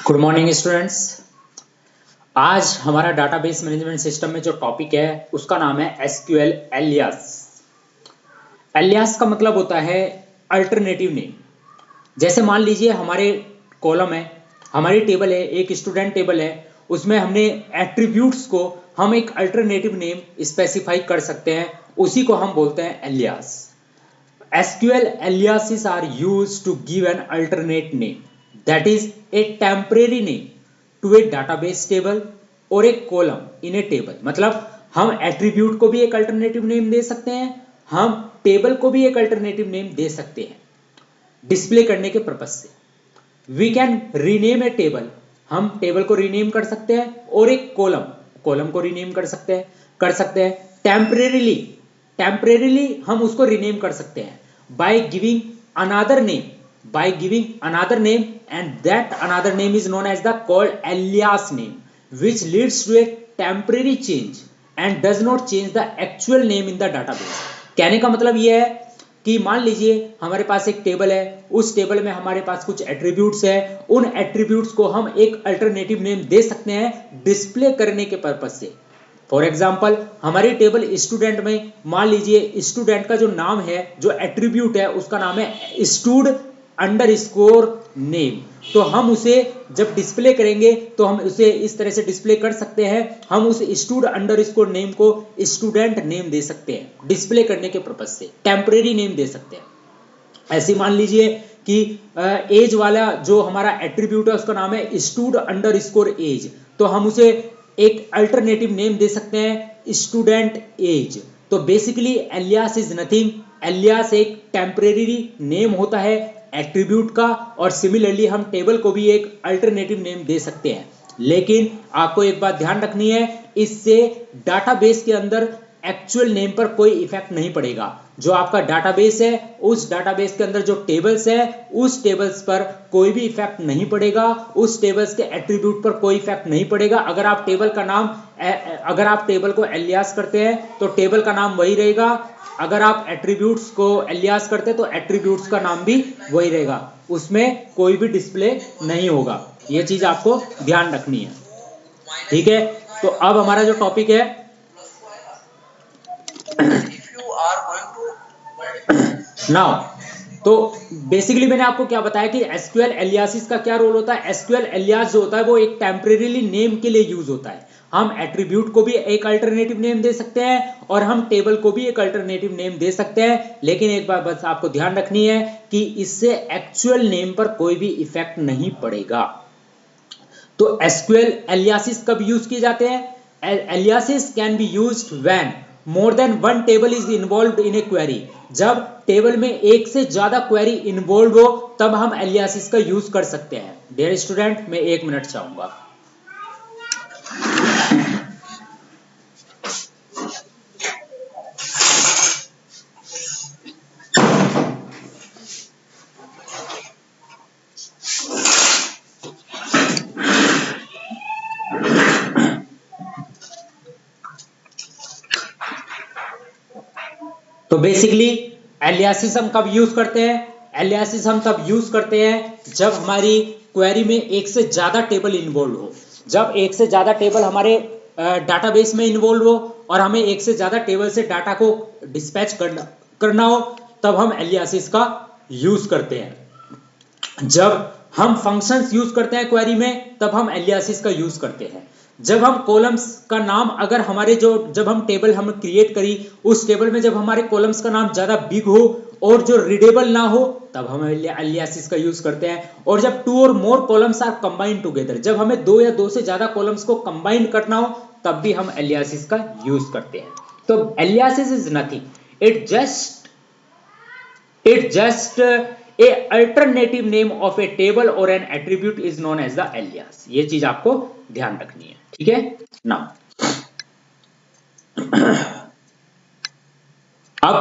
Good morning students. आज हमारा database management system में जो टॉपिक है उसका नाम है एसक्यूएल एलियास। एलियास का मतलब होता है अल्टरनेटिव नेम। जैसे मान लीजिए हमारे कॉलम है, हमारी टेबल है, एक स्टूडेंट टेबल है, उसमें हमने एट्रीब्यूट्स को हम एक अल्टरनेटिव नेम स्पेसिफाई कर सकते हैं, उसी को हम बोलते हैं alias. SQL aliases are used to give an alternate name, that is a temporary name to a database table or a column in a table। मतलब हम एट्रीब्यूट को भी एक अल्टरनेटिव नेम दे सकते हैं, हम टेबल को भी एक अल्टरनेटिव नेम दे सकते हैं डिस्प्ले करने के पर्पज से। We can rename a table, हम टेबल को रीनेम कर सकते हैं, और एक कॉलम को रीनेम कर सकते हैं। टेम्परेरीली हम उसको रीनेम कर सकते हैं by giving another name and that another name is known as the called alias name, which leads to a temporary change and does not change the actual name in the database। कहने का मतलब यह है कि मान लीजिए हमारे पास एक टेबल है, उस टेबल में हमारे पास कुछ एट्रीब्यूट्स है, उन एट्रीब्यूट्स को हम एक अल्टरनेटिव नेम दे सकते हैं डिस्प्ले करने के पर्पज से। फॉर एग्जाम्पल हमारी टेबल स्टूडेंट में मान लीजिए स्टूडेंट का जो नाम है, जो एट्रीब्यूट है, उसका नाम है स्टूड अंडरस्कोर नेम। तो हम उसे जब डिस्प्ले करेंगे तो हम उसे इस तरह से डिस्प्ले कर सकते हैं, हम उस स्टूड अंडरस्कोर नेम को स्टूडेंट नेम दे सकते हैं डिस्प्ले करने के पर्पज से, टेम्परेरी नेम दे सकते हैं। ऐसे मान लीजिए कि एज वाला जो हमारा एट्रीब्यूट है उसका नाम है स्टूड अंडरस्कोर एज, तो हम उसे एक अल्टरनेटिव नेम दे सकते हैं स्टूडेंट एज। तो basically alias is nothing, alias एक टेम्परेरी नेम होता है एट्रीब्यूट का, और सिमिलरली हम टेबल को भी एक अल्टरनेटिव नेम दे सकते हैं। लेकिन आपको एक बात ध्यान रखनी है, इससे डाटाबेस के अंदर एक्चुअल नेम पर कोई इफेक्ट नहीं पड़ेगा। जो आपका डाटाबेस है, उस डाटाबेस के अंदर जो टेबल्स है, उस टेबल्स पर कोई भी इफेक्ट नहीं पड़ेगा, उस टेबल्स के एट्रीब्यूट पर कोई इफेक्ट नहीं पड़ेगा। अगर आप टेबल को एलियास करते हैं तो टेबल का नाम वही रहेगा, अगर आप एट्रीब्यूट्स को एलियास करते हैं तो एट्रीब्यूट्स का नाम भी वही रहेगा, उसमें कोई भी डिस्प्ले नहीं होगा। ये चीज आपको ध्यान रखनी है, ठीक है। तो अब हमारा जो टॉपिक है नाउ, तो बेसिकली मैंने आपको क्या बताया कि एसक्यूएल एलियासिस का क्या रोल होता है। एसक्यूएल एलियास जो होता है वो एक टेम्परेरीली नेम के लिए यूज होता है। हम एट्रीब्यूट को भी एक अल्टरनेटिव नेम दे सकते हैं और हम टेबल को भी एक अल्टरनेटिव नेम दे सकते हैं, लेकिन एक बात बस आपको ध्यान रखनी है कि इससे एक्चुअल नेम पर कोई भी इफेक्ट नहीं पड़ेगा। तो एसक्यूएल एलियासिस कब यूज किए जाते हैं? Aliases can be used when more than one table is involved in a query. जब टेबल में एक से ज्यादा क्वेरी इन्वॉल्व हो तब हम एलियासिस का यूज कर सकते हैं। डियर स्टूडेंट, मैं 1 मिनट चाहूंगा। तो बेसिकली एलियासिस हम कब यूज करते हैं? एलियासिस हम तब यूज करते हैं जब हमारी क्वेरी में एक से ज्यादा टेबल इन्वॉल्व हो। जब एक से ज्यादा टेबल हमारे डाटाबेस में इन्वॉल्व हो और हमें एक से ज्यादा टेबल से डाटा को डिस्पैच करना हो, तब हम एलियासिस का यूज करते हैं। जब हम फंक्शंस यूज करते हैं क्वेरी में, तब हम एलियासिस का यूज करते हैं। जब हम कॉलम्स का नाम, अगर हमारे जब हम टेबल हम क्रिएट करी, उस टेबल में जब हमारे कॉलम्स का नाम ज्यादा बिग हो और जो रीडेबल ना हो, तब हम एलियासिस का यूज करते हैं। और जब 2 और मोर कॉलम्स आर कंबाइंड टुगेदर, जब हमें 2 या 2 से ज्यादा कॉलम्स को कंबाइन करना हो, तब भी हम एलियासिस का यूज करते हैं। तो aliases is nothing, it just a alternative name of a table or an attribute is known as the alias। ये चीज आपको ध्यान रखनी है, ठीक है ना। अब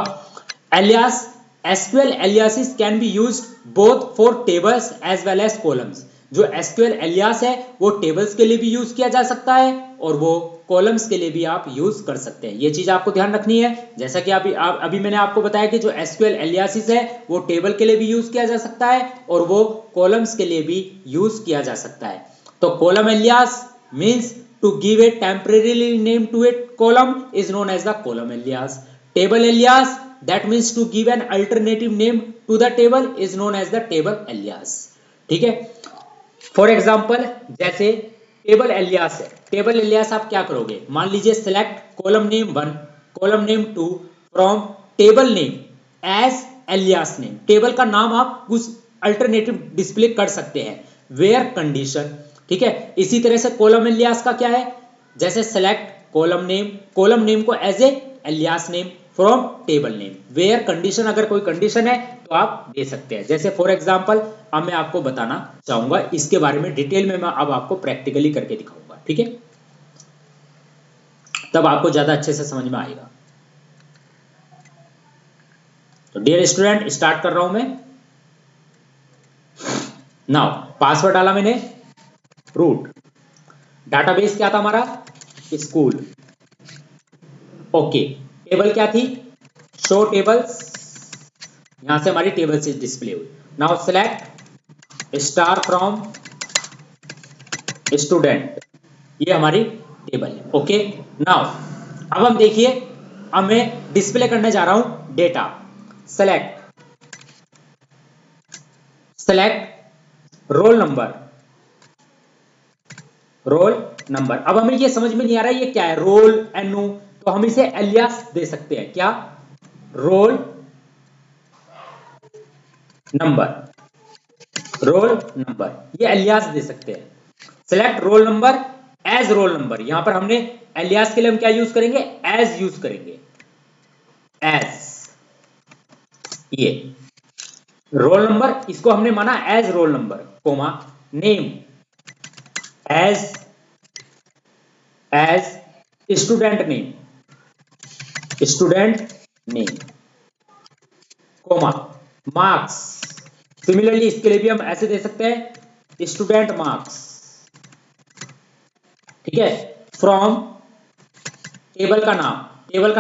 alias, SQL aliases can be used both for tables as well as columns. जो एसक्यूएल एलियास है वो टेबल्स के लिए भी यूज किया जा सकता है और वो कॉलम्स के लिए भी आप यूज कर सकते हैं। ये चीज आपको ध्यान रखनी है। जैसा कि अभी मैंने आपको बताया कि जो एसक्यूएल एलियासिस है वो टेबल के लिए भी यूज किया जा सकता है और वो कॉलम्स के लिए भी यूज किया जा सकता है। तो column alias means to give a temporary name to a column is known as the column alias. Table alias that means to give an alternative name to the table is known as the table alias. ठीक है, for example जैसे table alias है, table alias आप क्या करोगे, मान लीजिए select column name 1 column name 2 from table name as alias name, table का नाम आप कुछ अल्टरनेटिव डिस्प्ले कर सकते हैं, वेयर कंडीशन, ठीक है। इसी तरह से कॉलम एलियास का क्या है, जैसे सेलेक्ट कॉलम नेम को as a alias name from table name, where condition, अगर कोई कंडीशन है तो आप दे सकते हैं। जैसे फॉर एग्जांपल अब मैं आपको बताना चाहूंगा इसके बारे में डिटेल में, मैं अब आपको प्रैक्टिकली करके दिखाऊंगा, ठीक है, तब आपको ज्यादा अच्छे से समझ में आएगा। तो डियर स्टूडेंट स्टार्ट कर रहा हूं मैं नाउ। पासवर्ड डाला मैंने, रूट, डाटाबेस क्या था हमारा, स्कूल, ओके, टेबल क्या थी, शो टेबल्स, यहां से हमारी टेबल से डिस्प्ले हुई। Now select star from student, ये हमारी टेबल है, ओके। नाउ अब हम देखिए, अब मैं डिस्प्ले करने जा रहा हूं डेटा, सेलेक्ट रोल नंबर। अब हमें ये समझ में नहीं आ रहा है ये क्या है, रोल एनओ, तो हम इसे एलियास दे सकते हैं, क्या, रोल नंबर, ये एलियास दे सकते हैं। Select roll number as roll number, यहां पर हमने एलियास के लिए हम क्या यूज करेंगे, एज यूज करेंगे, एज, ये रोल नंबर, इसको हमने माना as roll number, comma, name as student name, comma, marks, similarly इसके लिए भी हम ऐसे दे सकते हैं, स्टूडेंट मार्क्स, ठीक है। फ्रॉम टेबल का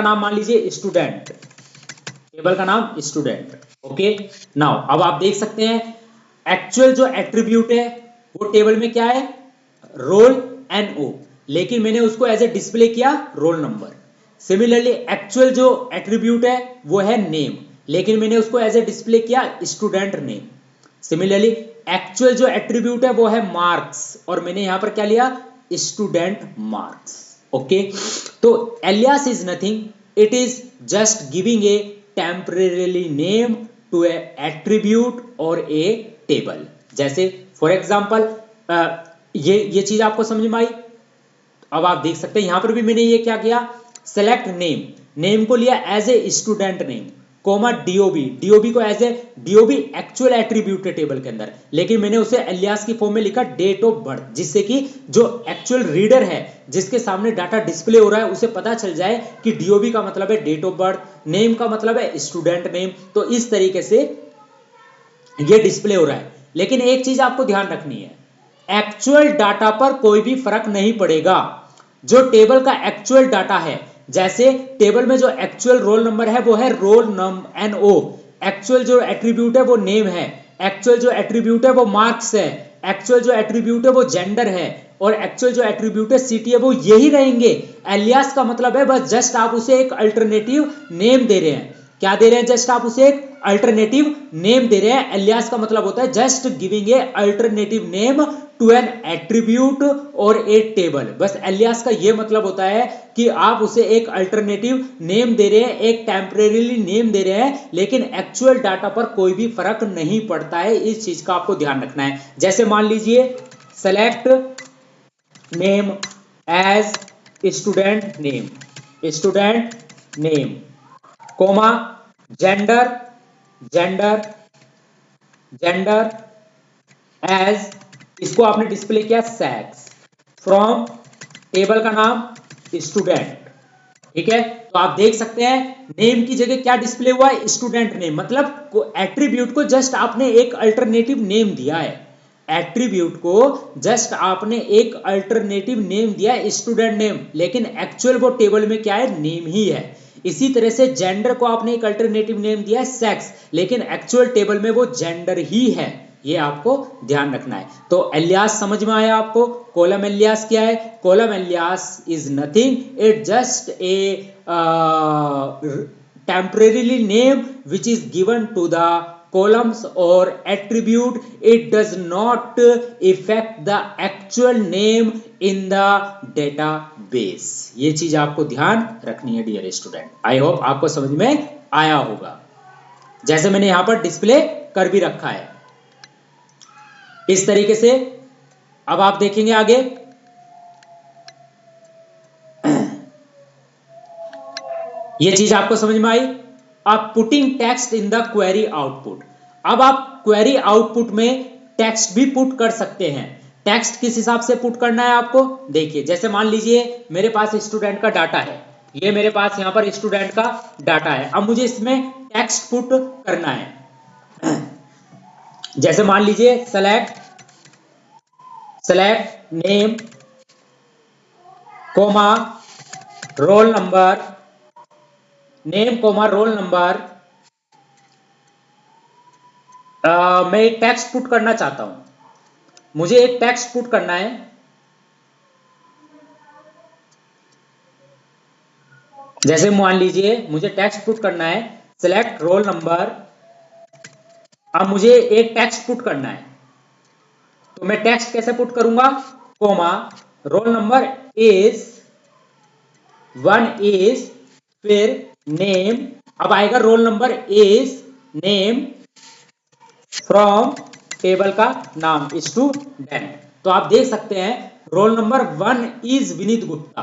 नाम मान लीजिए स्टूडेंट, टेबल का नाम स्टूडेंट, ओके। नाउ अब आप देख सकते हैं एक्चुअल जो एट्रीब्यूट है वो टेबल में क्या है, रोल एंड ओ, लेकिन मैंने उसको एज ए डिस्प्ले किया रोल नंबर। सिमिलरली एक्चुअल जो एट्रीब्यूट है वो है नेम, लेकिन मैंने उसको एज ए डिस्प्ले किया स्टूडेंट नेम। सिमिलरली एक्चुअल जो एट्रीब्यूट है वो है मार्क्स, और मैंने यहां पर क्या लिया, स्टूडेंट मार्क्स, ओके। तो alias is nothing, it is just giving a temporary name to a attribute और ए टेबल। जैसे फॉर एग्जांपल ये चीज आपको समझ में आई। अब आप देख सकते हैं यहां पर भी मैंने ये क्या किया, सेलेक्ट नेम को लिया as a student name, comma DOB को as a DOB actual attribute है टेबल के अंदर, लेकिन मैंने उसे एलियास की फॉर्म में लिखा डेट ऑफ बर्थ, जिससे कि जो एक्चुअल रीडर है जिसके सामने डाटा डिस्प्ले हो रहा है उसे पता चल जाए कि डीओबी का मतलब है डेट ऑफ बर्थ, नेम का मतलब है स्टूडेंट नेम। तो इस तरीके से ये डिस्प्ले हो रहा है। लेकिन एक चीज आपको ध्यान रखनी है, एक्चुअल डाटा पर कोई भी फर्क नहीं पड़ेगा। जो टेबल का एक्चुअल डाटा है, जैसे टेबल में जो एक्चुअल रोल नंबर है वो है रोल NO, एक्चुअल जो एट्रीब्यूट है वो नेम है, एक्चुअल जो एट्रीब्यूट है वो मार्क्स है, एक्चुअल जो एट्रीब्यूट है वो जेंडर है, और एक्चुअल जो एट्रीब्यूट है सिटी है, वो यही रहेंगे। एलियास का मतलब है बस जस्ट आप उसे एक अल्टरनेटिव नेम दे रहे हैं। क्या दे रहे हैं, जस्ट आप उसे एक अल्टरनेटिव नेम दे रहे हैं। एलियास का मतलब होता है just giving a alternative name to an attribute और ए टेबल। बस एलियास का ये मतलब होता है कि आप उसे एक अल्टरनेटिव नेम दे रहे हैं, एक टेम्परेरी नेम दे रहे हैं, लेकिन एक्चुअल डाटा पर कोई भी फर्क नहीं पड़ता है। इस चीज का आपको ध्यान रखना है। जैसे मान लीजिए select name as student name, comma gender as, इसको आपने डिस्प्ले किया सेक्स, फ्रॉम टेबल का नाम स्टूडेंट, ठीक है। तो आप देख सकते हैं नेम की जगह क्या डिस्प्ले हुआ है, स्टूडेंट नेम, मतलब एट्रीब्यूट को जस्ट आपने एक अल्टरनेटिव नेम दिया है, एट्रीब्यूट को जस्ट आपने एक अल्टरनेटिव नेम दिया है स्टूडेंट नेम, लेकिन एक्चुअल वो टेबल में क्या है, नेम ही है। इसी तरह से जेंडर को आपने एक अल्टरनेटिव नेम दिया है सेक्स, लेकिन एक्चुअल टेबल में वो जेंडर ही है। ये आपको ध्यान रखना है। तो एलियास समझ में आया आपको। कॉलम एलियास क्या है? Column alias is nothing, it just a temporarily name which is given to the columns or attribute. It does not affect the actual name in the database. ये चीज आपको ध्यान रखनी है डियर स्टूडेंट। आई होप आपको समझ में आया होगा, जैसे मैंने यहां पर डिस्प्ले कर भी रखा है इस तरीके से। अब आप देखेंगे आगे, ये चीज आपको समझ में आई। आप putting text in the query output. अब आप क्वेरी आउटपुट में टेक्स्ट भी पुट कर सकते हैं। टेक्स्ट किस हिसाब से पुट करना है आपको? देखिए, जैसे मान लीजिए मेरे पास स्टूडेंट का डाटा है, ये मेरे पास यहां पर स्टूडेंट का डाटा है। अब मुझे इसमें टेक्स्ट पुट करना है। जैसे मान लीजिए select name comma roll number, name comma roll number. मैं एक टेक्स्ट पुट करना चाहता हूं, मुझे एक टेक्स्ट पुट करना है। जैसे मान लीजिए मुझे टेक्स्ट पुट करना है सिलेक्ट रोल नंबर। अब मुझे एक टेक्स्ट पुट करना है, तो मैं टेक्स्ट कैसे पुट करूंगा? Comma roll number is 1 is, फिर नेम। अब आएगा roll number is name from table का नाम स्टूडेंट। तो आप देख सकते हैं roll number 1 is Vineet Gupta,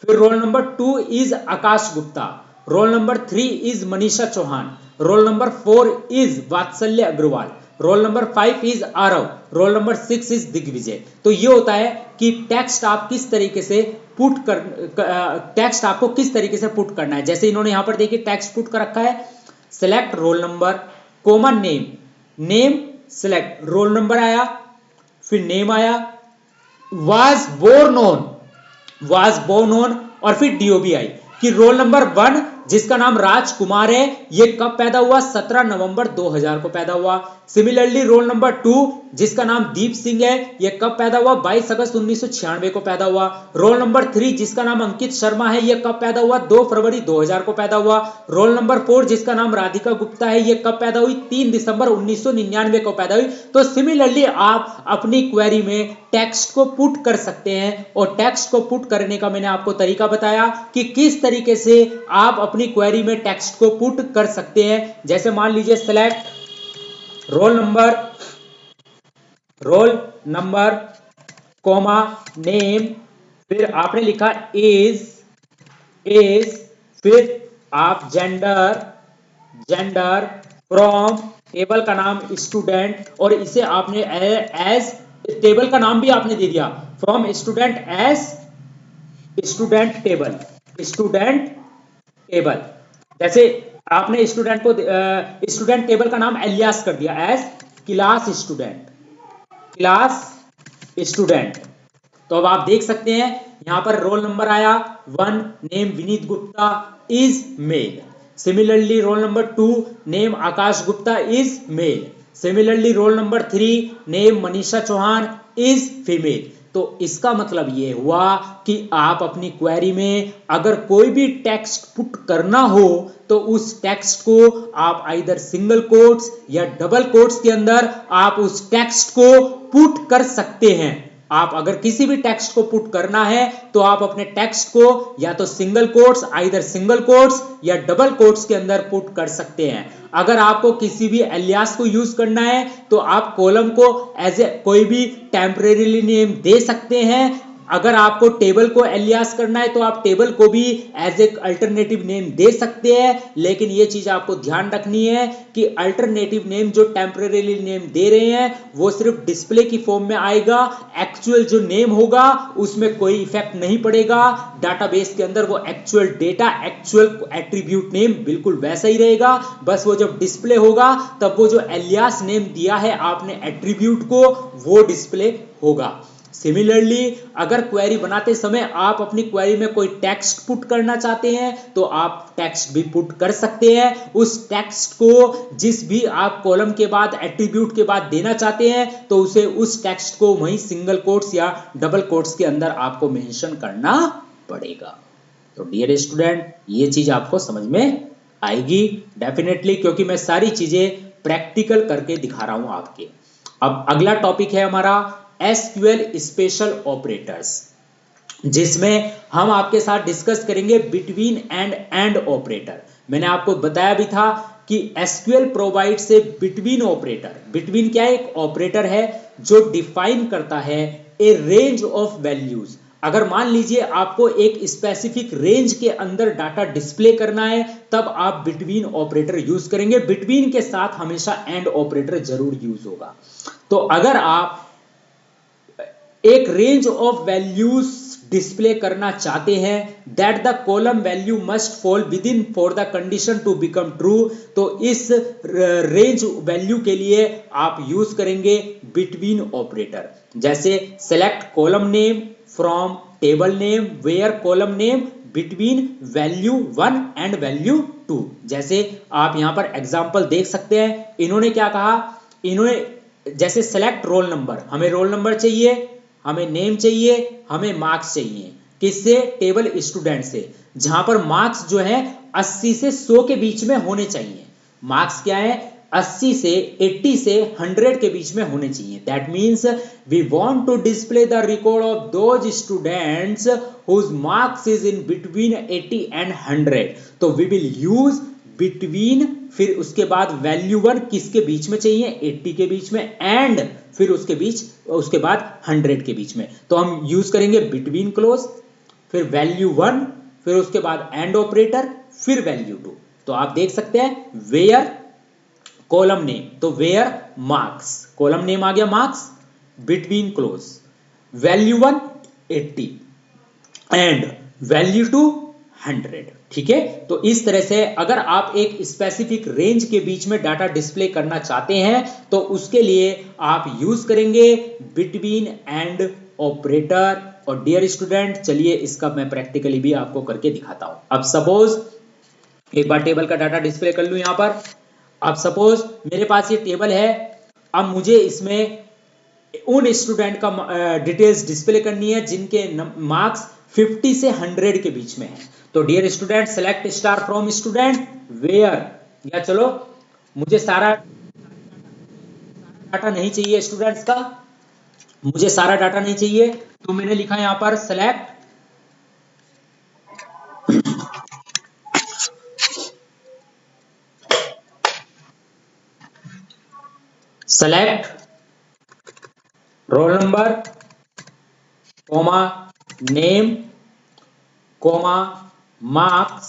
फिर roll number 2 is Aakash Gupta, roll number 3 is Manisha Chauhan, roll number 4 is Vatsalya Agarwal, roll number 5 is Aarav, roll number 6 is Digvijay. तो ये होता है कि टेक्स्ट आप किस तरीके से टेक्स्ट आपको किस तरीके से पुट करना है। जैसे इन्होंने यहां पर देखिए टेक्स्ट पुट कर रखा है, select roll number comma name, name select roll number आया, फिर नेम आया, वाज बोर्न ऑन, और फिर डीओबी आई कि रोल नंबर 1 जिसका नाम राजकुमार है ये कब पैदा हुआ? 17 नवंबर 2000 को पैदा हुआ। सिमिलरली रोल नंबर 2 जिसका नाम दीप सिंह है ये कब पैदा हुआ? 22 अगस्त 1996 को पैदा हुआ। रोल नंबर 3 जिसका नाम अंकित शर्मा है ये कब पैदा हुआ? 2 फरवरी 2000 को पैदा हुआ। रोल नंबर 4 जिसका नाम राधिका गुप्ता है ये कब पैदा हुई? 3 दिसंबर 1999 को पैदा हुई। तो सिमिलरली आप अपनी क्वेरी में टेक्स्ट को पुट कर सकते हैं, और टेक्स्ट को पुट करने का मैंने आपको तरीका बताया कि किस तरीके से आप अपनी क्वेरी में टेक्स्ट को पुट कर सकते हैं। जैसे मान लीजिए select roll number comma name, फिर आपने लिखा इज, फिर आप जेंडर फ्रॉम टेबल का नाम स्टूडेंट, और इसे आपने एज टेबल का नाम भी आपने दे दिया from student as student table. जैसे आपने स्टूडेंट को स्टूडेंट टेबल का नाम एलियास कर दिया एज क्लास स्टूडेंट। तो अब आप देख सकते हैं यहां पर रोल नंबर आया 1, name Vineet Gupta is male. Similarly roll number 2 name Aakash Gupta is male. Similarly roll number 3 name Manisha Chauhan is female. तो इसका मतलब ये हुआ कि आप अपनी क्वेरी में अगर कोई भी टेक्स्ट पुट करना हो तो उस टेक्स्ट को आप आइदर सिंगल कोट्स या डबल कोट्स के अंदर आप उस टेक्स्ट को पुट कर सकते हैं। आप अगर किसी भी टेक्स्ट को पुट करना है तो आप अपने टेक्स्ट को या तो single quotes, either single quotes या डबल कोट्स के अंदर पुट कर सकते हैं। अगर आपको किसी भी एलियास को यूज करना है तो आप कॉलम को एज ए कोई भी टेम्परेरीली नेम दे सकते हैं। अगर आपको टेबल को एलियास करना है तो आप टेबल को भी एज ए अल्टरनेटिव नेम दे सकते हैं। लेकिन ये चीज आपको ध्यान रखनी है कि अल्टरनेटिव नेम जो टेम्परेरीली नेम दे रहे हैं वो सिर्फ डिस्प्ले की फॉर्म में आएगा। एक्चुअल जो नेम होगा उसमें कोई इफेक्ट नहीं पड़ेगा। डाटाबेस के अंदर वो actual data, actual attribute name बिल्कुल वैसा ही रहेगा। बस वो जब डिस्प्ले होगा तब वो जो एलियास नेम दिया है आपने एट्रीब्यूट को वो डिस्प्ले होगा। सिमिलरली अगर क्वेरी बनाते समय आप अपनी क्वेरी में कोई टेक्स्ट पुट करना चाहते हैं तो आप टेक्स्ट भी पुट कर सकते हैं। उस टेक्स्ट को जिस भी आप कॉलम के बाद एट्रीब्यूट के बाद देना चाहते हैं तो उसे उस टेक्स्ट को वहीं सिंगल कोट्स या डबल कोट्स के अंदर आपको मेंशन करना पड़ेगा। तो डियर स्टूडेंट, ये चीज आपको समझ में आएगी डेफिनेटली, क्योंकि मैं सारी चीजें प्रैक्टिकल करके दिखा रहा हूं आपके। अब अगला टॉपिक है हमारा एसक्यूएल स्पेशल ऑपरेटर्स, जिसमें हम आपके साथ डिस्कस करेंगे बिटवीन एंड ऑपरेटर। मैंने आपको बताया भी था कि एसक्यूएल प्रोवाइड से बिटवीन ऑपरेटर। बिटवीन क्या है? एक ऑपरेटर है जो डिफाइन करता है ए रेंज ऑफ वैल्यूज। अगर मान लीजिए आपको एक स्पेसिफिक रेंज के अंदर डाटा डिस्प्ले करना है तब आप बिटवीन ऑपरेटर यूज करेंगे। बिटवीन के साथ हमेशा एंड ऑपरेटर जरूर यूज होगा। तो अगर आप एक रेंज ऑफ वैल्यूज डिस्प्ले करना चाहते हैं that the column value must fall within for the condition to become true, तो इस रेंज वैल्यू के लिए आप यूज करेंगे बिटवीन ऑपरेटर। जैसे select column name from table name where column name between value 1 and value 2। जैसे आप यहां पर एग्जांपल देख सकते हैं, इन्होंने क्या कहा, इन्होंने जैसे सेलेक्ट रोल नंबर, हमें रोल नंबर चाहिए, हमें नेम चाहिए, हमें मार्क्स चाहिए। किससे? टेबल स्टूडेंट से, जहां पर मार्क्स जो है 80 से 100 के बीच में होने चाहिए। मार्क्स क्या है? 80 से 80 से 100 के बीच में होने चाहिए। That means we want to display the record of those students whose marks is in between 80 and 100। तो वी विल यूज बिटवीन, फिर उसके बाद वैल्यू 1 किसके बीच में चाहिए? 80 के बीच में, एंड फिर उसके बाद 100 के बीच में। तो हम यूज करेंगे बिटवीन क्लोज, फिर वैल्यू 1, फिर उसके बाद एंड ऑपरेटर, फिर वैल्यू 2। तो आप देख सकते हैं वेयर कॉलम नेम, तो वेयर मार्क्स, कॉलम नेम आ गया marks, between close value 1 80 and value 2 100। ठीक है, तो इस तरह से अगर आप एक स्पेसिफिक रेंज के बीच में डाटा डिस्प्ले करना चाहते हैं तो उसके लिए आप यूज करेंगे बिटवीन एंड ऑपरेटर। और डियर स्टूडेंट, चलिए इसका मैं प्रैक्टिकली भी आपको करके दिखाता हूं। अब सपोज एक बार टेबल का डाटा डिस्प्ले कर लूं यहां पर। अब सपोज मेरे पास ये टेबल है, अब मुझे इसमें उन स्टूडेंट का डिटेल्स डिस्प्ले करनी है जिनके मार्क्स 50 से 100 के बीच में है। तो dear student, select star from student where, या चलो मुझे सारा डाटा नहीं चाहिए स्टूडेंट्स का, मुझे सारा डाटा नहीं चाहिए, तो मैंने लिखा यहां पर select roll number comma name comma marks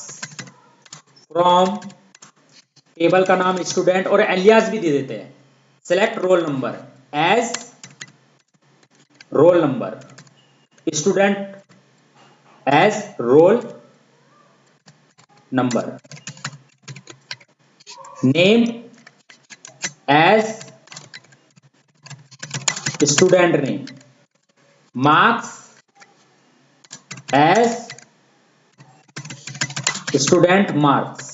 from table का नाम स्टूडेंट, और एलियास भी दे देते हैं। Select roll number as roll number, student as roll number, name as student name, marks as student marks,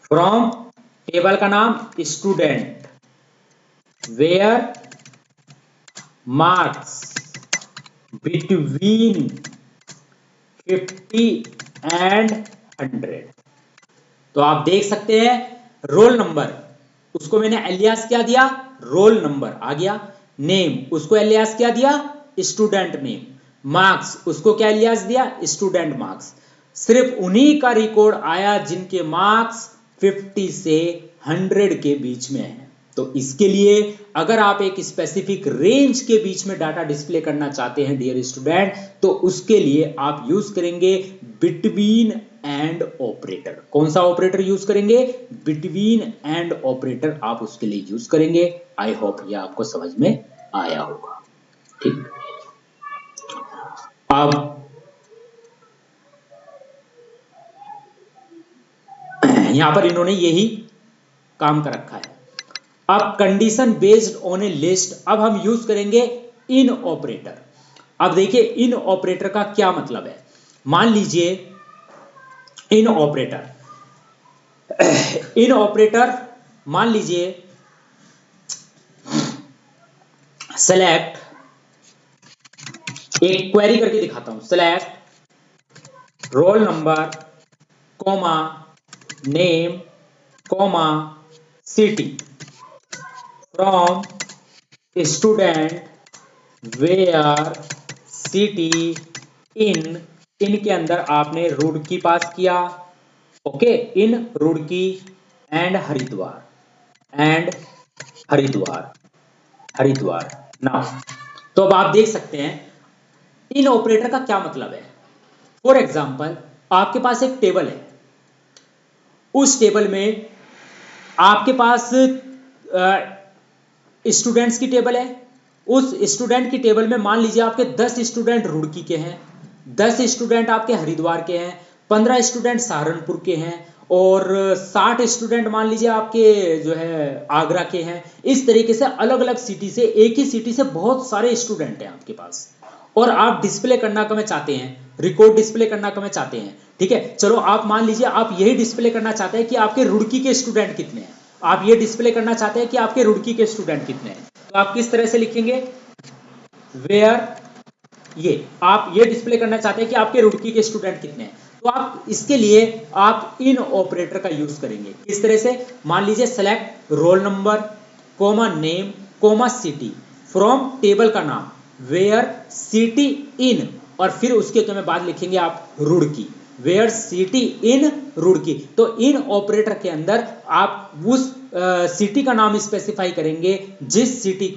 from table का नाम student, where marks between 50 and 100। तो आप देख सकते हैं रोल नंबर, उसको मैंने एलियास क्या दिया? रोल नंबर आ गया। नेम, उसको एलियास क्या दिया? Student name. मार्क्स, उसको क्या एलियास दिया? Student marks. सिर्फ उन्हीं का रिकॉर्ड आया जिनके मार्क्स 50 से 100 के बीच में है। तो इसके लिए अगर आप एक स्पेसिफिक रेंज के बीच में डाटा डिस्प्ले करना चाहते हैं डियर स्टूडेंट, तो उसके लिए आप यूज करेंगे बिटवीन एंड ऑपरेटर। कौन सा ऑपरेटर यूज करेंगे? बिटवीन एंड ऑपरेटर आप उसके लिए यूज करेंगे। आई होप ये आपको समझ में आया होगा। ठीक, अब यहां पर इन्होंने यही काम कर रखा है। अब condition based on A list, अब हम यूज करेंगे इन ऑपरेटर। अब देखिए इन ऑपरेटर का क्या मतलब है। मान लीजिए इन ऑपरेटर इन ऑपरेटर मान लीजिए सेलेक्ट, एक क्वेरी करके दिखाता हूं, select roll number comma name comma city from student where city in, in के अंदर आपने रुड़की पास किया, okay, in Roorkee and Haridwar Haridwar now. तो अब आप देख सकते हैं इन ऑपरेटर का क्या मतलब है। फॉर एग्जांपल आपके पास एक टेबल है, उस टेबल में आपके पास स्टूडेंट्स की टेबल है, उस स्टूडेंट की टेबल में मान लीजिए आपके 10 स्टूडेंट रुड़की के हैं, 10 स्टूडेंट आपके हरिद्वार के हैं, 15 स्टूडेंट सहारनपुर के हैं और 60 स्टूडेंट मान लीजिए आपके जो है आगरा के हैं। इस तरीके से अलग अलग सिटी से, एक ही सिटी से बहुत सारे स्टूडेंट हैं आपके पास, और आप डिस्प्ले करना कमें चाहते हैं, रिकॉर्ड डिस्प्ले करना कमें चाहते हैं। ठीक है, चलो आप मान लीजिए आप यही डिस्प्ले करना चाहते हैं कि आपके रुड़की के स्टूडेंट कितने हैं, आप ये डिस्प्ले करना चाहते हैं कि आपके रुड़की के स्टूडेंट कितने हैं। तो आप किस तरह से लिखेंगे, वेयर, ये आप ये डिस्प्ले करना चाहते हैं कि आपके रुड़की के स्टूडेंट कितने हैं, तो आप इसके लिए आप इन ऑपरेटर का यूज करेंगे। किस तरह से, मान लीजिए select roll number comma name comma city from table का नाम वेयर सिटी इन, और फिर उसके तो में बाद लिखेंगे आप Roorkee, where city in Roorkee. तो इन ऑपरेटर के अंदर आप उस सिटी का नाम स्पेसिफाई करेंगे जिस सिटी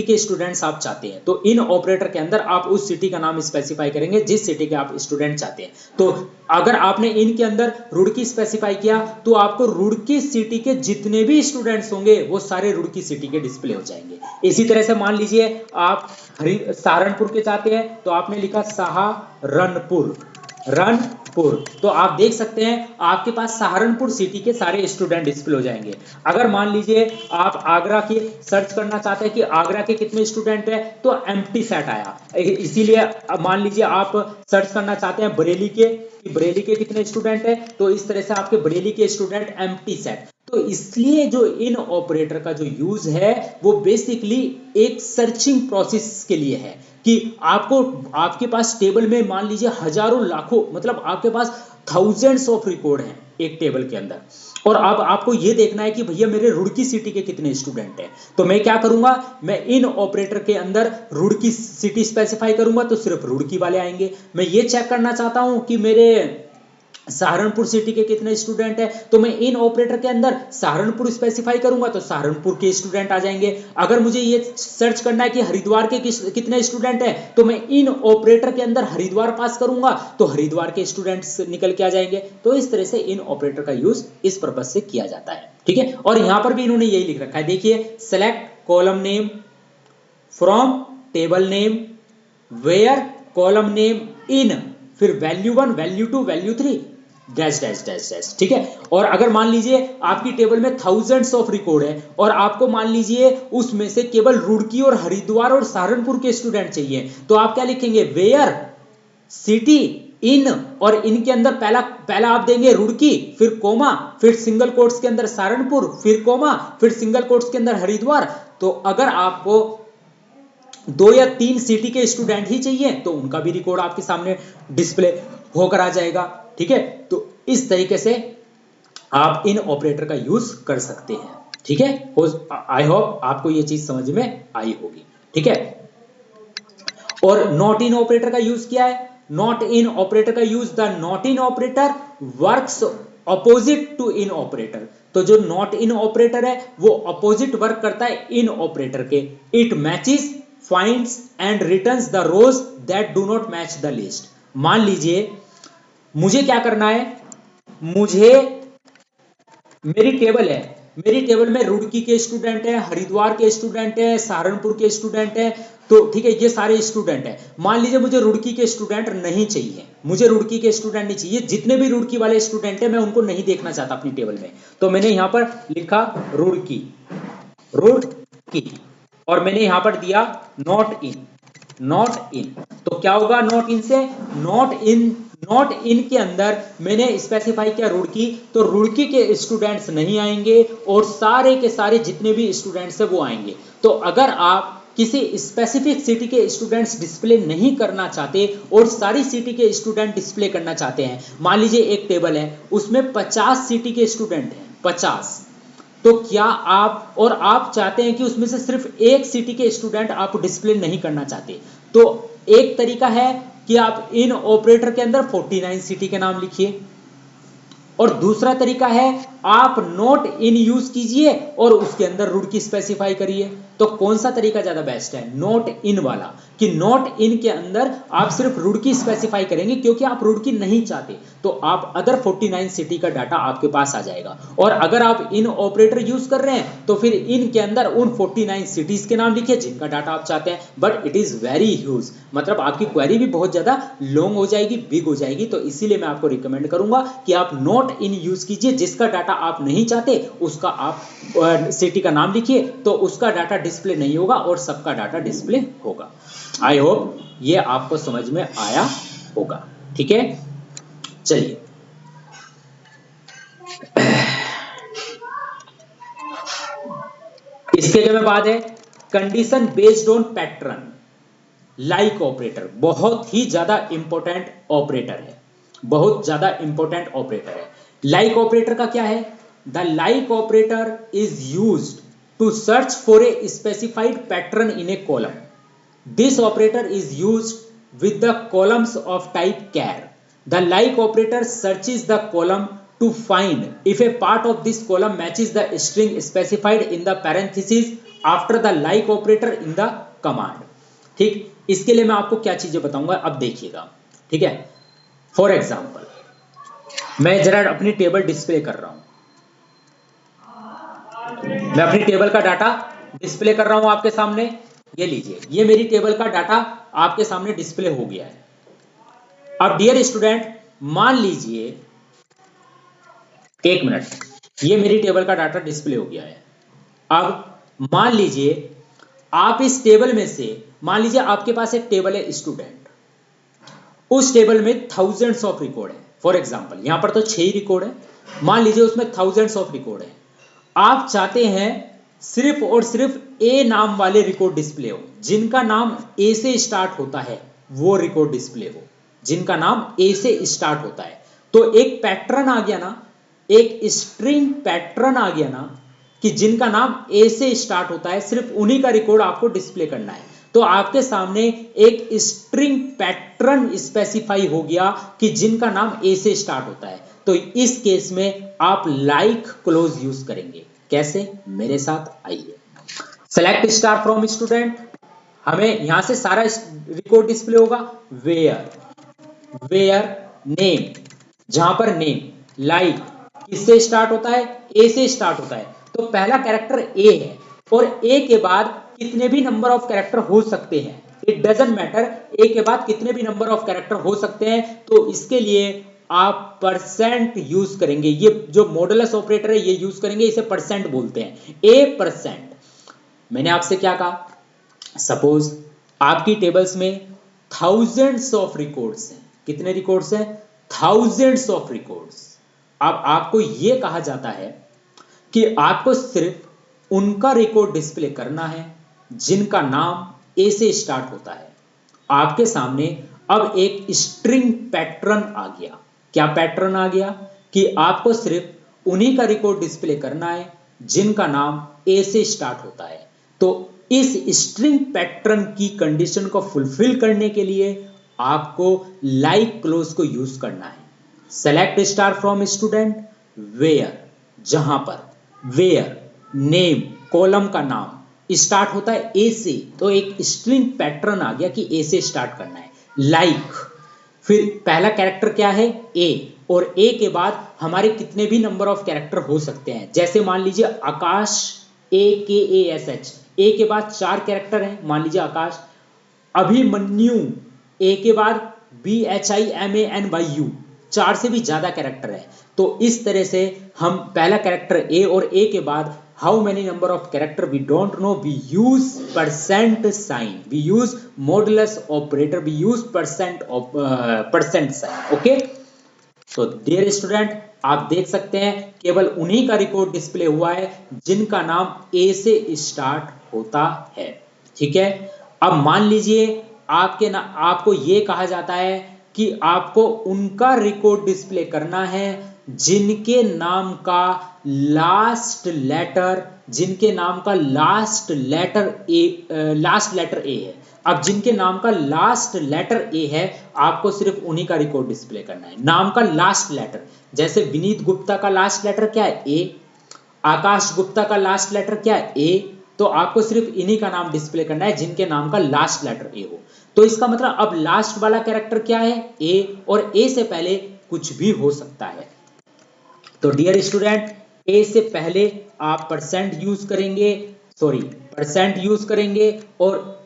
के स्टूडेंट्स आप चाहते हैं। तो इन ऑपरेटर के अंदर आप उस सिटी का नाम स्पेसिफाई करेंगे जिस सिटी के आप स्टूडेंट चाहते हैं। तो अगर आपने इन के अंदर रुड़की स्पेसिफाई किया तो आपको रुड़की सिटी के जितने भी स्टूडेंट्स होंगे वो सारे रुड़की सिटी के डिस्प्ले हो जाएंगे। इसी तरह से मान लीजिए आप सहारनपुर के चाहते हैं तो आपने लिखा सहारनपुर, तो आप देख सकते हैं आपके पास सहारनपुर सिटी के सारे स्टूडेंट डिस्प्ले हो जाएंगे। अगर मान लीजिए आप आगरा के सर्च करना चाहते हैं कि आगरा के कितने स्टूडेंट है तो एम्प्टी सेट आया, इसीलिए मान लीजिए आप सर्च करना चाहते हैं बरेली के कि बरेली के कितने स्टूडेंट है, तो इस तरह से आपके बरेली के स्टूडेंट एम्प्टी सेट। तो इसलिए जो इन ऑपरेटर का जो यूज है वो बेसिकली एक सर्चिंग प्रोसेस के लिए है कि आपको आपके पास टेबल में मान लीजिए हजारों लाखों, मतलब आपके पास थाउजेंड्स ऑफ रिकॉर्ड हैं एक टेबल के अंदर, और अब आपको ये देखना है कि भैया मेरे रुड़की सिटी के कितने स्टूडेंट हैं। तो मैं क्या करूंगा, मैं इन ऑपरेटर के अंदर रुड़की सिटी स्पेसिफाई करूंगा तो सिर्फ रुड़की वाले आएंगे। मैं ये चेक करना चाहता हूं कि मेरे सहारनपुर सिटी के कितने स्टूडेंट है तो मैं इन ऑपरेटर के अंदर सहारनपुर स्पेसिफाई करूंगा तो सहारनपुर के स्टूडेंट आ जाएंगे। अगर मुझे ये सर्च करना है कि हरिद्वार के कितने स्टूडेंट है तो मैं इन ऑपरेटर के अंदर हरिद्वार पास करूंगा तो हरिद्वार के स्टूडेंट्स निकल के आ जाएंगे। तो इस तरह से इन ऑपरेटर का यूज इस पर्पज से किया जाता है। ठीक है, और यहां पर भी इन्होंने यही लिख रखा है, देखिए select column name from table name where column name in, फिर value 1 value 2 value 3 dash dash dash dash. ठीक है, और अगर मान लीजिए आपकी टेबल में थाउजेंड्स ऑफ रिकॉर्ड है और आपको मान लीजिए उसमें से केवल रुड़की और हरिद्वार और सहारनपुर के स्टूडेंट चाहिए तो आप क्या लिखेंगे, वेयर सिटी इन, और इनके अंदर पहला आप देंगे रुड़की, फिर कोमा, फिर सिंगल कोट्स के अंदर सहारनपुर, फिर कोमा, फिर सिंगल कोट्स के अंदर हरिद्वार। तो अगर आपको 2 या 3 सिटी के स्टूडेंट ही चाहिए तो उनका भी रिकॉर्ड आपके सामने डिस्प्ले होकर आ जाएगा। ठीक है, तो इस तरीके से आप इन ऑपरेटर का यूज कर सकते हैं। ठीक है, आई होप आपको ये चीज समझ में आई होगी। ठीक है, और नॉट इन ऑपरेटर का यूज क्या है, नॉट इन ऑपरेटर का use, the not in operator works opposite to in operator. तो जो नॉट इन ऑपरेटर है वो अपोजिट वर्क करता है इन ऑपरेटर के। It matches finds and returns the rows that do not match the list. मान लीजिए मुझे क्या करना है, मुझे मेरी टेबल है, मेरी टेबल में रुड़की के स्टूडेंट है, हरिद्वार के स्टूडेंट है, सहारनपुर के स्टूडेंट है, तो ठीक है ये सारे स्टूडेंट है। मान लीजिए मुझे रुड़की के स्टूडेंट नहीं चाहिए, मुझे रुड़की के स्टूडेंट नहीं चाहिए, जितने भी रुड़की वाले स्टूडेंट है मैं उनको नहीं देखना चाहता अपनी टेबल में, तो मैंने यहां पर लिखा रुड़की। रूट की, और मैंने यहां पर दिया नॉट इन, नॉट इन। तो क्या होगा नॉट इन से, नॉट इन, नॉट इन के अंदर मैंने स्पेसिफाई किया रुड़की, तो रुड़की के स्टूडेंट्स नहीं आएंगे और सारे के सारे जितने भी स्टूडेंट्स है वो आएंगे। तो अगर आप किसी स्पेसिफिक सिटी के स्टूडेंट्स डिस्प्ले नहीं करना चाहते और सारी सिटी के स्टूडेंट डिस्प्ले करना चाहते हैं, मान लीजिए एक टेबल है उसमें 50 सिटी के स्टूडेंट हैं, 50, तो क्या आप, और आप चाहते हैं कि उसमें से सिर्फ एक सिटी के स्टूडेंट आप डिस्प्ले नहीं करना चाहते, तो एक तरीका है कि आप इन ऑपरेटर के अंदर 49 सिटी के नाम लिखिए, और दूसरा तरीका है आप नॉट इन यूज कीजिए और उसके अंदर रुड़की स्पेसिफाई करिए। तो कौन सा तरीका ज्यादा बेस्ट है, नॉट इन वाला, कि नॉट इन के अंदर आप सिर्फ रुड़की स्पेसिफाई करेंगे क्योंकि आप रुड़की नहीं चाहते, तो आप अदर 49 सिटी का डाटा आपके पास आ जाएगा। और अगर आप इन ऑपरेटर यूज कर रहे हैं तो फिर इन के अंदर उन 49 सिटीज के नाम लिखिए जिनका डाटा आप चाहते हैं, but it is very huge, मतलब आपकी क्वेरी भी बहुत ज्यादा लॉन्ग हो जाएगी, बिग हो जाएगी। तो इसीलिए मैं आपको रिकमेंड करूंगा कि आप नॉट इन यूज कीजिए, जिसका डाटा आप नहीं चाहते उसका आप सिटी का नाम लिखिए, तो उसका डाटा डिस्प्ले नहीं होगा और सबका डाटा डिस्प्ले होगा। आई होप ये आपको समझ में आया होगा, ठीक है। चलिए इसके जो में बात है condition based on pattern, like operator बहुत ही ज्यादा इंपॉर्टेंट ऑपरेटर है, बहुत ज्यादा इंपॉर्टेंट ऑपरेटर है। लाइक ऑपरेटर का क्या है, the like operator is used to search for a specified pattern in a column. This operator is used with the columns of type char. The like operator searches the column to find if a part of this column matches the string specified in the parentheses after the like operator in the command। ठीक, इसके लिए मैं आपको क्या चीजें बताऊंगा अब देखिएगा, ठीक है। फॉर एग्जाम्पल मैं जरा अपनी टेबल डिस्प्ले कर रहा हूं, मैं अपनी टेबल का डाटा डिस्प्ले कर रहा हूं आपके सामने, ये लीजिए, ये मेरी टेबल का डाटा आपके सामने डिस्प्ले हो गया है। अब डियर स्टूडेंट मान लीजिए, एक मिनट, ये मेरी टेबल का डाटा डिस्प्ले हो गया है। अब मान लीजिए आप इस टेबल में से, मान लीजिए आपके पास एक टेबल है स्टूडेंट, उस टेबल में थाउजेंड्स ऑफ रिकॉर्ड है। फॉर एग्जांपल यहां पर तो 6 ही रिकॉर्ड है, मान लीजिए उसमें थाउजेंड्स ऑफ रिकॉर्ड है। आप चाहते हैं सिर्फ और सिर्फ ए नाम वाले रिकॉर्ड डिस्प्ले हो, जिनका नाम ए से स्टार्ट होता है वो रिकॉर्ड डिस्प्ले हो, जिनका नाम ए से स्टार्ट होता है। तो एक पैटर्न आ गया ना, एक स्ट्रिंग पैटर्न आ गया ना, कि जिनका नाम ए से स्टार्ट होता है, सिर्फ उन्हीं का रिकॉर्ड आपको डिस्प्ले करना है। तो आपके सामने एक स्ट्रिंग पैटर्न स्पेसिफाई हो गया कि जिनका नाम ए से स्टार्ट होता है। तो इस केस में आप लाइक क्लोज यूज करेंगे। कैसे, मेरे साथ आइए। सेलेक्ट स्टार फ्रॉम स्टूडेंट, हमें यहां से सारा रिकॉर्ड डिस्प्ले होगा। वेयर नेम, जहां पर नेम, लाइक किससे स्टार्ट होता है, ए से स्टार्ट होता है, तो पहला कैरेक्टर ए है और ए के बाद कितने भी नंबर ऑफ कैरेक्टर हो सकते हैं, इट डजंट मैटर, ए के बाद कितने भी नंबर ऑफ कैरेक्टर हो सकते हैं। तो इसके लिए आप परसेंट यूज करेंगे, ये जो मॉडुलस ऑपरेटर है ये यूज करेंगे, इसे परसेंट बोलते हैं, ए परसेंट। मैंने आपसे क्या कहा, सपोज आपकी टेबल्स में थाउजेंड्स ऑफ रिकॉर्ड्स हैं, कितने रिकॉर्ड्स हैं, थाउजेंड्स ऑफ रिकॉर्ड्स। अब आपको यह कहा जाता है कि आपको सिर्फ उनका रिकॉर्ड डिस्प्ले करना है जिनका नाम ए से स्टार्ट होता है। आपके सामने अब एक स्ट्रिंग पैटर्न आ गया। क्या पैटर्न आ गया, कि आपको सिर्फ उन्हीं का रिकॉर्ड डिस्प्ले करना है जिनका नाम ए से स्टार्ट होता है। तो इस स्ट्रिंग पैटर्न की कंडीशन को फुलफिल करने के लिए आपको लाइक क्लोज को यूज करना है। Select star from student, where, जहां पर वेयर नेम, कॉलम का नाम स्टार्ट होता है ए से, तो एक स्ट्रिंग पैटर्न आ गया कि ए से स्टार्ट करना है। लाइक, फिर पहला कैरेक्टर क्या है, ए, और ए के बाद हमारे कितने भी नंबर ऑफ कैरेक्टर हो सकते हैं। जैसे मान लीजिए आकाश, AKASH, ए के बाद 4 कैरेक्टर हैं, मान लीजिए आकाश। अभिमन्यु, ए के बाद BHIMANYU, 4 से भी ज्यादा कैरेक्टर है। तो इस तरह से हम पहला कैरेक्टर ए और ए के बाद how many number of character we don't know, we use percent sign, we use modulus operator, we use percent sign. Okay, तो डियर स्टूडेंट आप देख सकते हैं केवल उन्हीं का रिकॉर्ड डिस्प्ले हुआ है जिनका नाम ए से स्टार्ट होता है। ठीक है, अब मान लीजिए आपको ये कहा जाता है कि आपको उनका रिकॉर्ड डिस्प्ले करना है जिनके नाम का लास्ट लेटर ए है। अब जिनके नाम का लास्ट लेटर ए है आपको सिर्फ उन्हीं का रिकॉर्ड डिस्प्ले करना है, नाम का लास्ट लेटर। जैसे विनीत गुप्ता का लास्ट लेटर क्या है? ए। आकाश गुप्ता का लास्ट लेटर क्या है? ए। तो आपको सिर्फ इन्हीं का नाम डिस्प्ले करना है जिनके नाम का लास्ट लेटर ए हो। तो इसका मतलब अब लास्ट वाला कैरेक्टर क्या है? ए, और ए से पहले कुछ भी हो सकता है। तो डियर स्टूडेंट, ए से पहले आप परसेंट यूज करेंगे और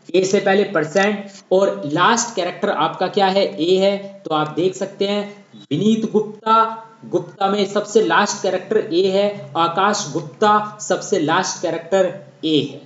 ए से पहले परसेंट, और लास्ट कैरेक्टर आपका क्या है? ए है। तो आप देख सकते हैं विनीत गुप्ता में सबसे लास्ट कैरेक्टर ए है, आकाश गुप्ता सबसे लास्ट कैरेक्टर ए है।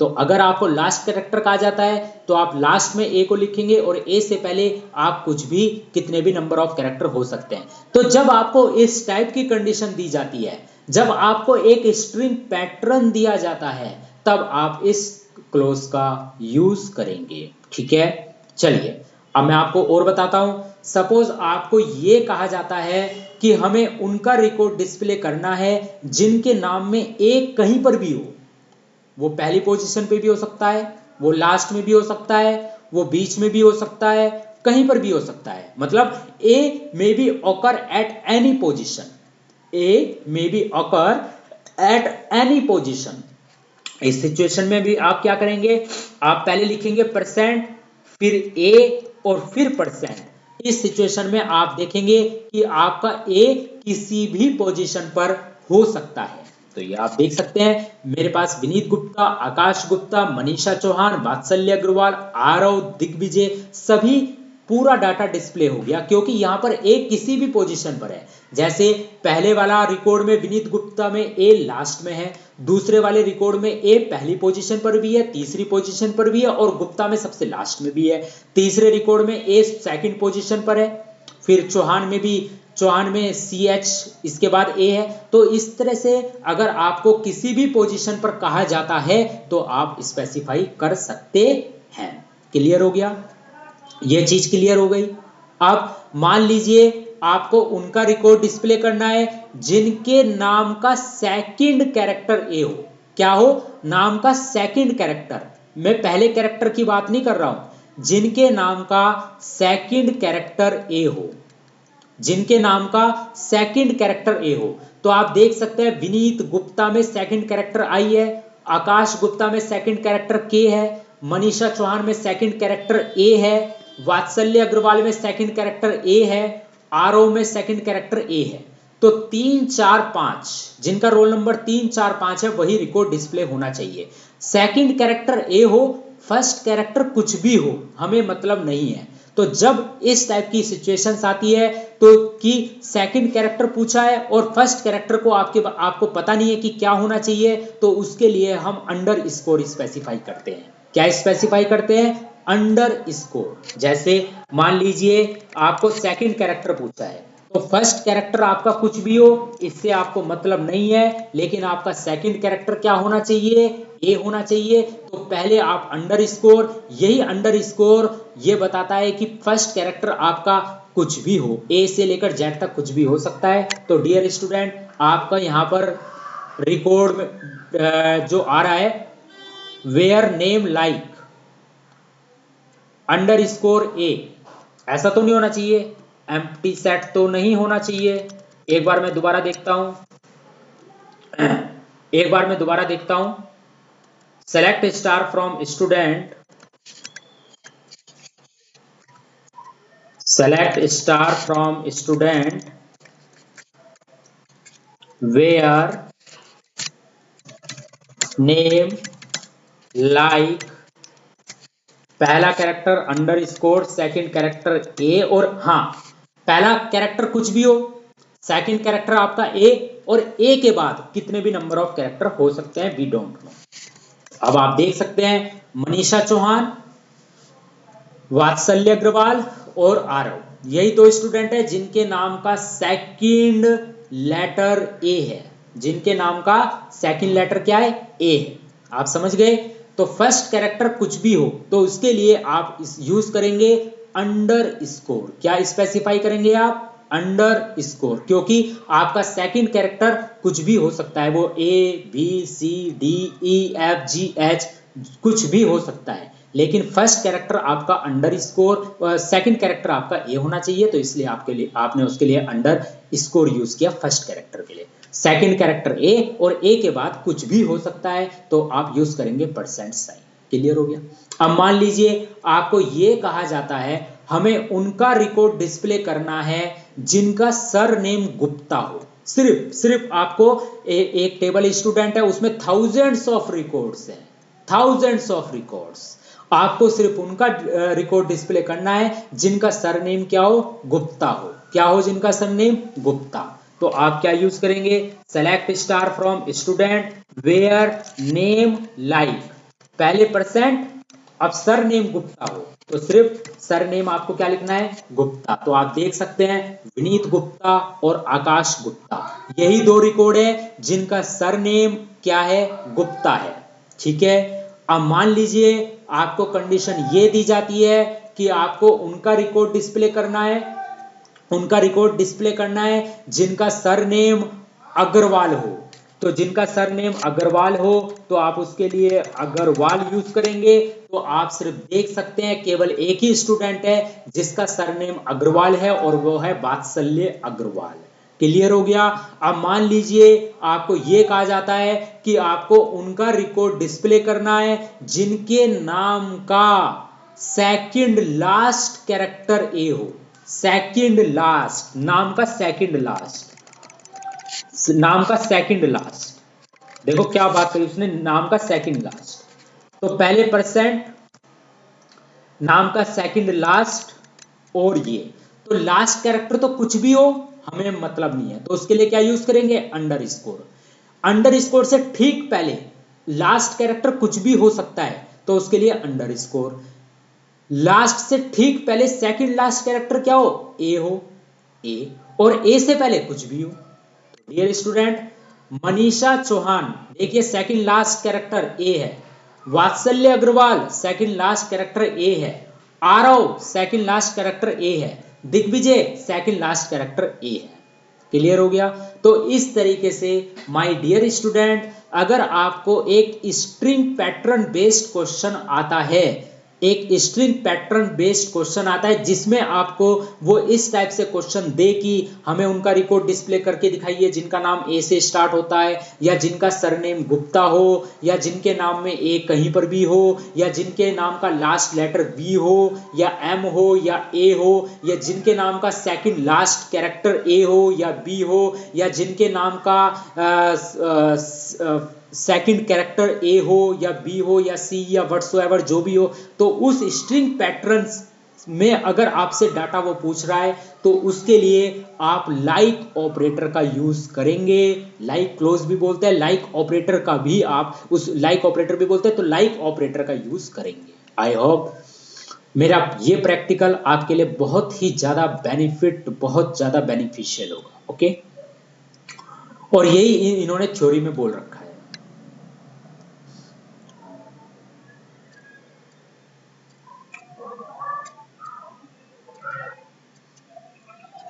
तो अगर आपको लास्ट कैरेक्टर कहा जाता है तो आप लास्ट में ए को लिखेंगे और ए से पहले आप कुछ भी, कितने भी नंबर ऑफ कैरेक्टर हो सकते हैं। तो जब आपको इस टाइप की कंडीशन दी जाती है, जब आपको एक स्ट्रिंग पैटर्न दिया जाता है, तब आप इस क्लोज का यूज करेंगे। ठीक है, चलिए अब मैं आपको और बताता हूं। सपोज आपको ये कहा जाता है कि हमें उनका रिकॉर्ड डिस्प्ले करना है जिनके नाम में ए कहीं पर भी हो। वो पहली पोजीशन पे भी हो सकता है, वो लास्ट में भी हो सकता है, वो बीच में भी हो सकता है, कहीं पर भी हो सकता है। मतलब a may be occur at any position, a may be occur at any position. इस सिचुएशन में भी आप क्या करेंगे? आप पहले लिखेंगे परसेंट, फिर ए और फिर परसेंट। इस सिचुएशन में आप देखेंगे कि आपका ए किसी भी पोजीशन पर हो सकता है। तो ये आप देख सकते हैं मेरे पास विनीत गुप्ता, आकाश गुप्ता, मनीषा चौहान, वात्सल्य अग्रवाल, आरव, दिग्विजय, सभी पूरा डाटा डिस्प्ले हो गया क्योंकि यहाँ पर ए किसी भी पोजीशन पर है। जैसे पहले वाला रिकॉर्ड में विनीत गुप्ता में ए लास्ट में है, दूसरे वाले रिकॉर्ड में ए पहली पोजीशन पर भी है, तीसरी पोजीशन पर भी है और गुप्ता में सबसे लास्ट में भी है। तीसरे रिकॉर्ड में ए सेकंड पोजीशन पर है, फिर चौहान में CH इसके बाद ए है। तो इस तरह से अगर आपको किसी भी पोजीशन पर कहा जाता है तो आप स्पेसिफाई कर सकते हैं। क्लियर हो गया? ये चीज क्लियर हो गई। अब मान लीजिए आपको उनका रिकॉर्ड डिस्प्ले करना है जिनके नाम का सेकंड कैरेक्टर ए हो। क्या हो? नाम का सेकंड कैरेक्टर। मैं पहले कैरेक्टर की बात नहीं कर रहा हूं, जिनके नाम का सेकंड कैरेक्टर ए हो, जिनके नाम का सेकंड कैरेक्टर ए हो। तो आप देख सकते हैं विनीत गुप्ता में सेकंड कैरेक्टर आई है, आकाश गुप्ता में सेकंड कैरेक्टर के है, मनीषा चौहान में सेकंड कैरेक्टर ए है, वात्सल्य अग्रवाल में सेकंड कैरेक्टर ए है, आरओ में सेकंड कैरेक्टर ए है। तो 3, 4, 5 जिनका रोल नंबर 3, 4, 5 है वही रिकॉर्ड डिस्प्ले होना चाहिए। सेकंड कैरेक्टर ए हो, फर्स्ट कैरेक्टर कुछ भी हो, हमें मतलब नहीं है। तो जब इस टाइप की सिचुएशंस आती है तो कि सेकंड कैरेक्टर पूछा है और फर्स्ट कैरेक्टर को आपको पता नहीं है कि क्या होना चाहिए, तो उसके लिए हम अंडर स्कोर स्पेसिफाई करते हैं। क्या स्पेसिफाई करते हैं? Under score. जैसे मान लीजिए आपको सेकंड कैरेक्टर पूछा है तो फर्स्ट कैरेक्टर आपका कुछ भी हो, इससे आपको मतलब नहीं है, लेकिन आपका सेकंड कैरेक्टर क्या होना चाहिए? ए होना चाहिए। तो पहले आप अंडर स्कोर, यही अंडर स्कोर ये बताता है कि फर्स्ट कैरेक्टर आपका कुछ भी हो, ए से लेकर जेड तक कुछ भी हो सकता है। तो डियर स्टूडेंट, आपका यहाँ पर रिकॉर्ड में जो आ रहा है where name like underscore a, ऐसा तो नहीं होना चाहिए, एम्प्टी सेट तो नहीं होना चाहिए। एक बार मैं दोबारा देखता हूं, select star from student, select star from student where name like पहला character underscore, second character a, और हाँ पहला कैरेक्टर कुछ भी हो, सेकंड कैरेक्टर आपका ए, और ए के बाद कितने भी नंबर ऑफ कैरेक्टर हो सकते हैं, वी डोंट नो। अब आप देख सकते हैं मनीषा चौहान, वात्सल्य अग्रवाल और आरव, यही दो स्टूडेंट है जिनके नाम का सेकंड लेटर ए है, जिनके नाम का सेकंड लेटर क्या है, ए है। आप समझ गए। तो फर्स्ट कैरेक्टर कुछ भी हो तो उसके लिए आप यूज करेंगे अंडर स्कोर। क्या स्पेसिफाई करेंगे आप, अंडर स्कोर, क्योंकि आपका सेकंड कैरेक्टर कुछ भी हो सकता है, वो A B C D E F G H कुछ भी हो सकता है, लेकिन फर्स्ट कैरेक्टर आपका अंडर स्कोर, सेकंड कैरेक्टर आपका ए होना चाहिए, तो इसलिए आपके लिए आपने उसके लिए अंडर स्कोर यूज किया फर्स्ट कैरेक्टर के लिए। सेकंड कैरेक्टर ए और ए के बाद कुछ भी हो सकता है तो आप यूज करेंगे परसेंट साइन। क्लियर हो गया। अब मान लीजिए आपको ये कहा जाता है हमें उनका रिकॉर्ड डिस्प्ले करना है जिनका सरनेम गुप्ता हो। सिर्फ आपको एक टेबल स्टूडेंट है, उसमें थाउजेंड्स ऑफ रिकॉर्ड्स हैं, थाउजेंड्स ऑफ रिकॉर्ड्स, आपको सिर्फ उनका रिकॉर्ड डिस्प्ले करना है जिनका सरनेम क्या हो, गुप्ता हो। क्या हो, जिनका सरनेम गुप्ता। तो आप क्या यूज करेंगे, select star from student where name like, पहले परसेंट, अब सरनेम गुप्ता हो तो सिर्फ सरनेम आपको क्या लिखना है, गुप्ता। तो आप देख सकते हैं विनीत गुप्ता और आकाश गुप्ता, यही दो रिकॉर्ड है जिनका सरनेम क्या है, गुप्ता है। ठीक है। अब मान लीजिए आपको कंडीशन ये दी जाती है कि आपको उनका रिकॉर्ड डिस्प्ले करना है, उनका रिकॉर्ड डिस्प्ले करना है जिनका सरनेम अग्रवाल हो। तो जिनका सरनेम अग्रवाल हो तो आप उसके लिए अग्रवाल यूज करेंगे। तो आप सिर्फ देख सकते हैं केवल एक ही स्टूडेंट है जिसका सरनेम अग्रवाल है और वो है वात्सल्य अग्रवाल। क्लियर हो गया। अब मान लीजिए आपको यह कहा जाता है कि आपको उनका रिकॉर्ड डिस्प्ले करना है जिनके नाम का सेकंड लास्ट कैरेक्टर ए हो, सेकंड लास्ट, नाम का सेकंड लास्ट, नाम का सेकंड लास्ट। देखो क्या बात करी उसने, नाम का सेकंड लास्ट। तो पहले परसेंट, नाम का सेकंड लास्ट, और ये तो लास्ट कैरेक्टर तो कुछ भी हो हमें मतलब नहीं है, तो उसके लिए क्या यूज करेंगे, अंडर स्कोर। अंडर स्कोर से ठीक पहले लास्ट कैरेक्टर कुछ भी हो सकता है तो उसके लिए अंडर स्कोर। लास्ट से ठीक पहले सेकंड लास्ट कैरेक्टर क्या हो, ए हो, ए, और ए से पहले कुछ भी हो। डियर स्टूडेंट, मनीषा चौहान देखिए सेकंड लास्ट कैरेक्टर ए है, वात्सल्य अग्रवाल सेकंड लास्ट कैरेक्टर ए है, आरव सेकंड लास्ट कैरेक्टर ए है, दिग्विजय सेकंड लास्ट कैरेक्टर ए है। क्लियर हो गया। तो इस तरीके से माय डियर स्टूडेंट, अगर आपको एक स्ट्रिंग पैटर्न बेस्ड क्वेश्चन आता है, एक स्ट्रिंग पैटर्न बेस्ड क्वेश्चन आता है जिसमें आपको वो इस टाइप से क्वेश्चन दे कि हमें उनका रिकॉर्ड डिस्प्ले करके दिखाइए जिनका नाम ए से स्टार्ट होता है, या जिनका सरनेम गुप्ता हो, या जिनके नाम में ए कहीं पर भी हो, या जिनके नाम का लास्ट लेटर बी हो या एम हो या ए हो, या जिनके नाम का सेकंड लास्ट कैरेक्टर ए हो या बी हो, या जिनके नाम का सेकंड कैरेक्टर ए हो या बी हो या सी या व्हाटसोएवर जो भी हो। तो उस स्ट्रिंग पैटर्न्स में अगर आपसे डाटा वो पूछ रहा है तो उसके लिए आप लाइक ऑपरेटर का यूज करेंगे। लाइक क्लोज भी बोलते हैं, लाइक ऑपरेटर का भी आप उस लाइक ऑपरेटर भी बोलते हैं, तो लाइक ऑपरेटर का यूज करेंगे। आई होप मेरा ये प्रैक्टिकल आपके लिए बहुत ही ज्यादा बेनिफिट, बहुत ज्यादा बेनिफिशियल होगा। ओके, और यही इन्होंने थ्योरी में बोल रखा है।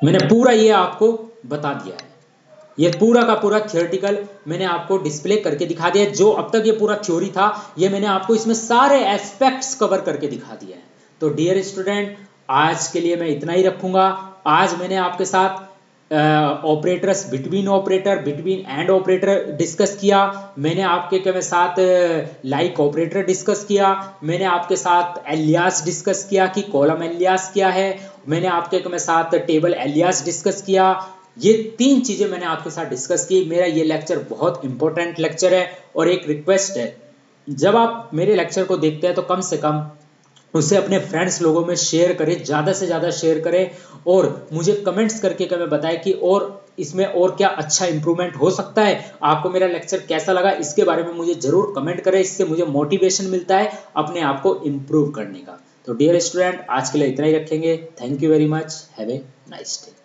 मैंने पूरा ये आपको बता दिया है, ये पूरा का पूरा थियोरेटिकल मैंने आपको डिस्प्ले करके दिखा दिया है। जो अब तक ये पूरा थ्योरी था ये मैंने आपको इसमें सारे एस्पेक्ट्स कवर करके दिखा दिया है। तो डियर स्टूडेंट, आज के लिए मैं इतना ही रखूंगा। आज मैंने आपके साथ operators, between operator, between and operator discuss किया। मैंने आपके साथ लाइक ऑपरेटर डिस्कस किया। मैंने आपके साथ एलियास डिस्कस किया कि कॉलम एलियास क्या है। मैंने आपके साथ टेबल एलियास डिस्कस किया। ये तीन चीजें मैंने आपके साथ डिस्कस की। मेरा ये लेक्चर बहुत इंपॉर्टेंट लेक्चर है और एक रिक्वेस्ट है, जब आप मेरे लेक्चर को देखते हैं तो कम से कम उसे अपने फ्रेंड्स लोगों में शेयर करें, ज़्यादा से ज़्यादा शेयर करें और मुझे कमेंट्स करके हमें बताएं कि और इसमें और क्या अच्छा इंप्रूवमेंट हो सकता है। आपको मेरा लेक्चर कैसा लगा इसके बारे में मुझे जरूर कमेंट करें, इससे मुझे मोटिवेशन मिलता है अपने आप को इम्प्रूव करने का। तो डियर स्टूडेंट, आज के लिए इतना ही रखेंगे। Thank you very much, have a nice day.